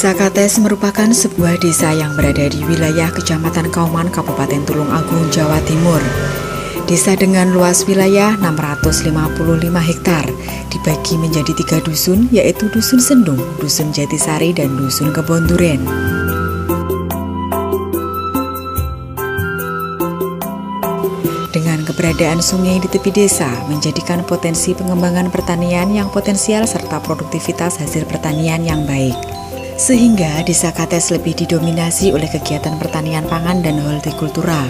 Desa Kates merupakan sebuah desa yang berada di wilayah Kecamatan Kauman, Kabupaten Tulungagung, Jawa Timur. Desa dengan luas wilayah 655 hektar dibagi menjadi 3 dusun, yaitu Dusun Sendung, Dusun Jatisari, dan Dusun Kebon Duren. Dengan keberadaan sungai di tepi desa menjadikan potensi pengembangan pertanian yang potensial serta produktivitas hasil pertanian yang baik. Sehingga Desa Kates lebih didominasi oleh kegiatan pertanian pangan dan hortikultura.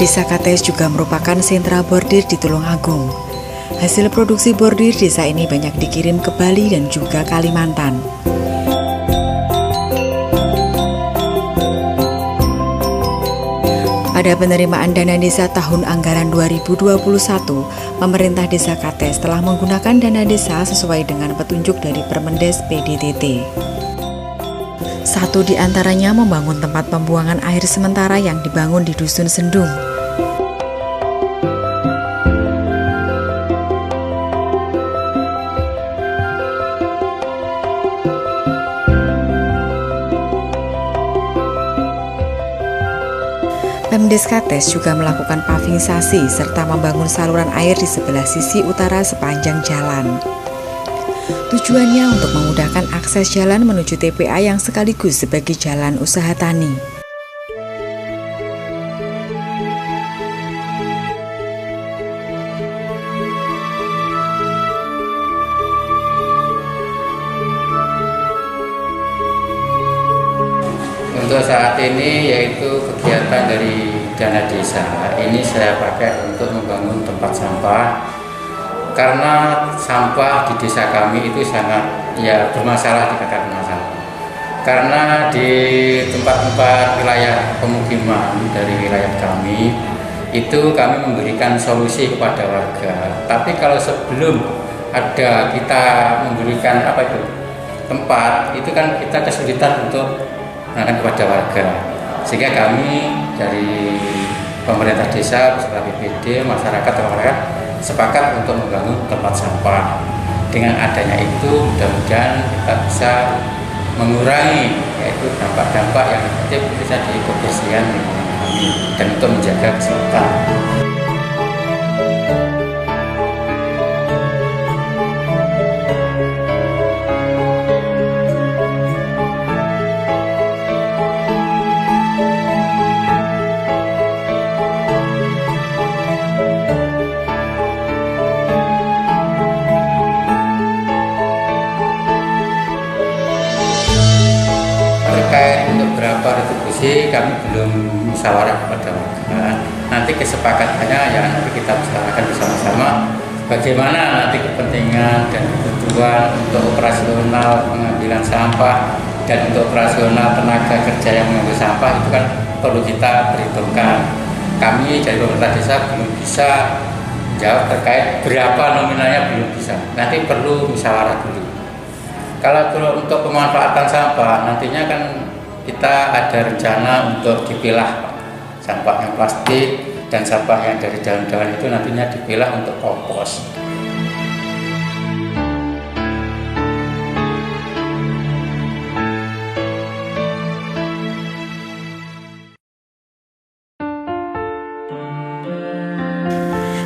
Desa Kates juga merupakan sentra bordir di Tulungagung. Hasil produksi bordir desa ini banyak dikirim ke Bali dan juga Kalimantan. Pada penerimaan dana desa tahun anggaran 2021, pemerintah Desa Kates telah menggunakan dana desa sesuai dengan petunjuk dari Permendes PDTT. Satu di antaranya membangun tempat pembuangan air sementara yang dibangun di Dusun Sendung. Pemdes Kates juga melakukan pavingsasi serta membangun saluran air di sebelah sisi utara sepanjang jalan. Tujuannya untuk memudahkan akses jalan menuju TPA yang sekaligus sebagai jalan usaha tani. Untuk saat ini yaitu kegiatan dari dana desa ini saya pakai untuk membangun tempat sampah, karena sampah di desa kami itu sangat bermasalah, dikatakan masalah. Karena di tempat-tempat wilayah pemukiman dari wilayah kami itu kami memberikan solusi kepada warga. Tapi kalau sebelum ada kita memberikan tempat, itu kan kita kesulitan untuk kepada warga, sehingga kami dari pemerintah desa beserta BPD, masyarakat sepakat untuk membangun tempat sampah. Dengan adanya itu mudah-mudahan kita bisa mengurangi yaitu dampak-dampak yang negatif bisa di kebersihan lingkungan kami dan untuk menjaga kesehatan. Untuk berapa retribusi kami belum musyawarah kepada warga. Nanti kesepakatannya nanti kita bicarakan bersama-sama bagaimana nanti kepentingan dan kebutuhan untuk operasional pengambilan sampah dan untuk operasional tenaga kerja yang mengambil sampah itu kan perlu kita perhitungkan. Kami dari pemerintah desa belum bisa jawab terkait berapa nominalnya, belum bisa. Nanti perlu musyawarah dulu. Kalau untuk pemanfaatan sampah nantinya kan kita ada rencana untuk dipilah sampah yang plastik dan sampah yang dari daun-daun itu nantinya dipilah untuk kompos.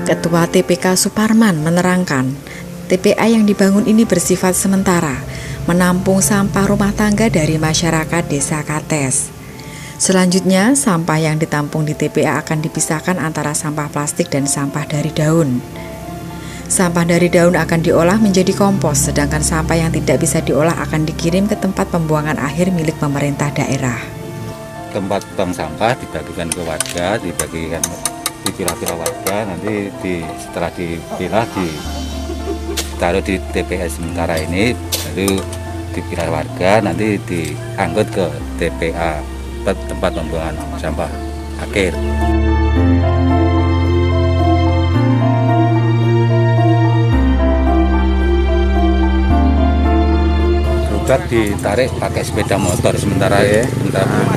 Ketua TPK Suparman menerangkan, TPA yang dibangun ini bersifat sementara, menampung sampah rumah tangga dari masyarakat Desa Kates. Selanjutnya, sampah yang ditampung di TPA akan dipisahkan antara sampah plastik dan sampah dari daun. Sampah dari daun akan diolah menjadi kompos, sedangkan sampah yang tidak bisa diolah akan dikirim ke tempat pembuangan akhir milik pemerintah daerah. Tempat buang sampah dibagikan ke warga, dipilah-pilah warga, nanti setelah dipilah ditaruh di TPS sementara ini, baru dipilah warga, nanti diangkut ke TPA, tempat pembuangan sampah akhir. Sudah alat ditarik pakai sepeda motor sementara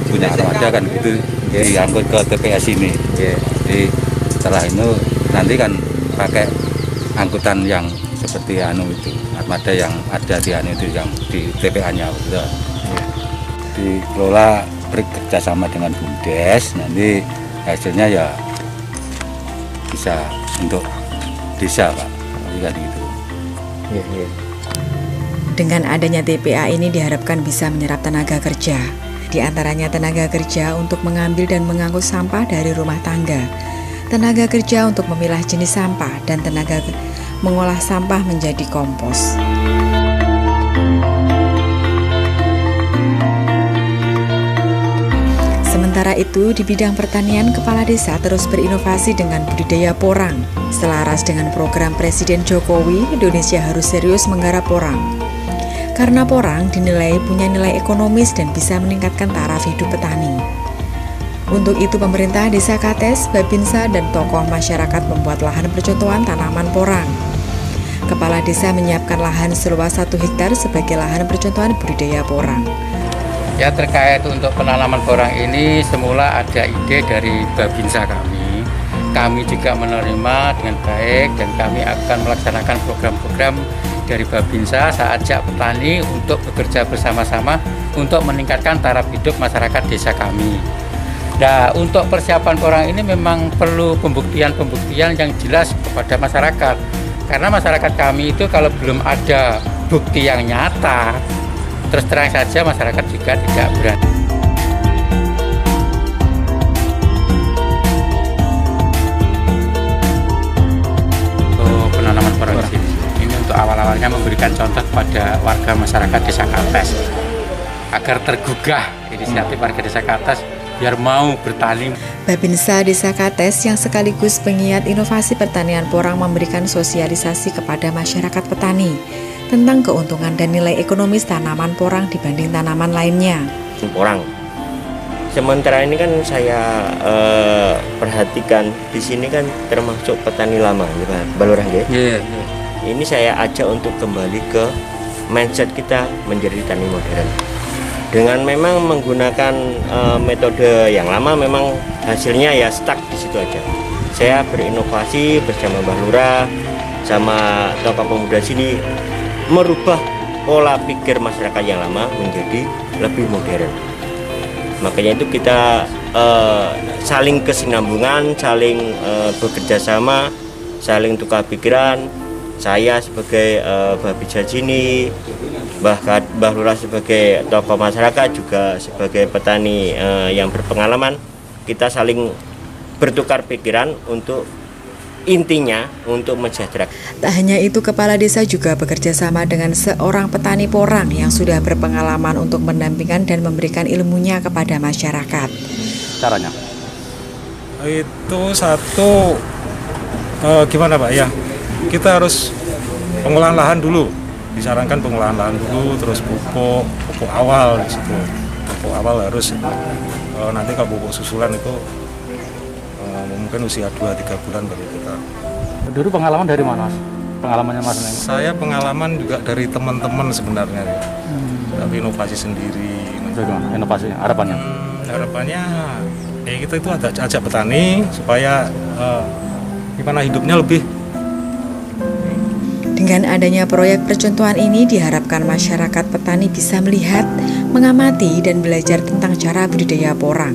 punya armada kan gitu diangkut ke TPS ini. Jadi setelah itu nanti kan pakai angkutan yang seperti itu armada yang ada di itu yang di TPA-nya gitu. Dikelola bekerja sama dengan BUMDes, nanti hasilnya ya bisa untuk desa Pak. Kan gitu. Dengan adanya TPA ini diharapkan bisa menyerap tenaga kerja. Di antaranya tenaga kerja untuk mengambil dan mengangkut sampah dari rumah tangga, tenaga kerja untuk memilah jenis sampah, dan tenaga mengolah sampah menjadi kompos. Sementara itu, di bidang pertanian, Kepala Desa terus berinovasi dengan budidaya porang. Selaras dengan program Presiden Jokowi, Indonesia harus serius menggarap porang. Karena porang dinilai punya nilai ekonomis dan bisa meningkatkan taraf hidup petani. Untuk itu, pemerintah Desa Kates, Babinsa, dan tokoh masyarakat membuat lahan percontohan tanaman porang. Kepala Desa menyiapkan lahan seluas 1 hektar sebagai lahan percontohan budidaya porang. Ya, terkait untuk penanaman porang ini semula ada ide dari Babinsa kami. Kami juga menerima dengan baik dan kami akan melaksanakan program-program dari Babinsa saat ajak petani untuk bekerja bersama-sama untuk meningkatkan taraf hidup masyarakat desa kami. Nah, untuk persiapan porang ini memang perlu pembuktian-pembuktian yang jelas kepada masyarakat. Karena masyarakat kami itu kalau belum ada bukti yang nyata, terus terang saja masyarakat juga tidak berani. Untuk penanaman porang di sini, ini untuk awal-awalnya memberikan contoh kepada warga masyarakat Desa Kates agar tergugah inisiatif warga Desa Kates biar mau bertani. Babinsa Desa Kates yang sekaligus penggiat inovasi pertanian porang memberikan sosialisasi kepada masyarakat petani tentang keuntungan dan nilai ekonomis tanaman porang dibanding tanaman lainnya. Porang. Sementara ini kan saya perhatikan di sini kan termasuk petani lama, ya Pak Balurah ya. Ini saya ajak untuk kembali ke mindset kita menjadi tani modern. Dengan memang menggunakan metode yang lama, memang hasilnya ya stuck di situ aja. Saya berinovasi bersama Mbah Lurah sama tokoh pemuda sini, merubah pola pikir masyarakat yang lama menjadi lebih modern. Makanya itu kita saling kesinambungan, saling bekerja sama, saling tukar pikiran. Saya sebagai Babinsa sini, Mbah Lurah sebagai tokoh masyarakat, juga sebagai petani yang berpengalaman, kita saling bertukar pikiran untuk intinya untuk mensejahterakan. Tak hanya itu, Kepala Desa juga bekerja sama dengan seorang petani porang yang sudah berpengalaman untuk mendampingkan dan memberikan ilmunya kepada masyarakat. Caranya? Itu satu, gimana Pak ya? Kita harus pengolahan lahan dulu. Disarankan pengolahan lahan dulu, terus pupuk awal di situ. Pupuk awal harus nanti kalau pupuk susulan itu mungkin usia 2-3 bulan baru kita. Dulu pengalaman dari mana? Pengalamannya Mas Neng? Saya pengalaman juga dari teman-teman sebenarnya ya. Tapi inovasi sendiri. Bagaimana inovasinya? Harapannya? Harapannya ya kita itu ajak petani supaya gimana hidupnya lebih. Dengan adanya proyek percontohan ini diharapkan masyarakat petani bisa melihat, mengamati, dan belajar tentang cara budidaya porang.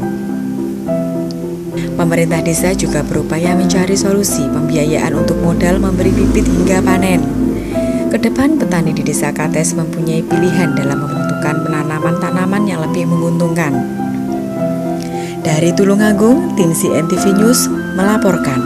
Pemerintah desa juga berupaya mencari solusi pembiayaan untuk modal memberi bibit hingga panen. Kedepan petani di Desa Kates mempunyai pilihan dalam menentukan penanaman tanaman yang lebih menguntungkan. Dari Tulungagung, tim CNTV News melaporkan.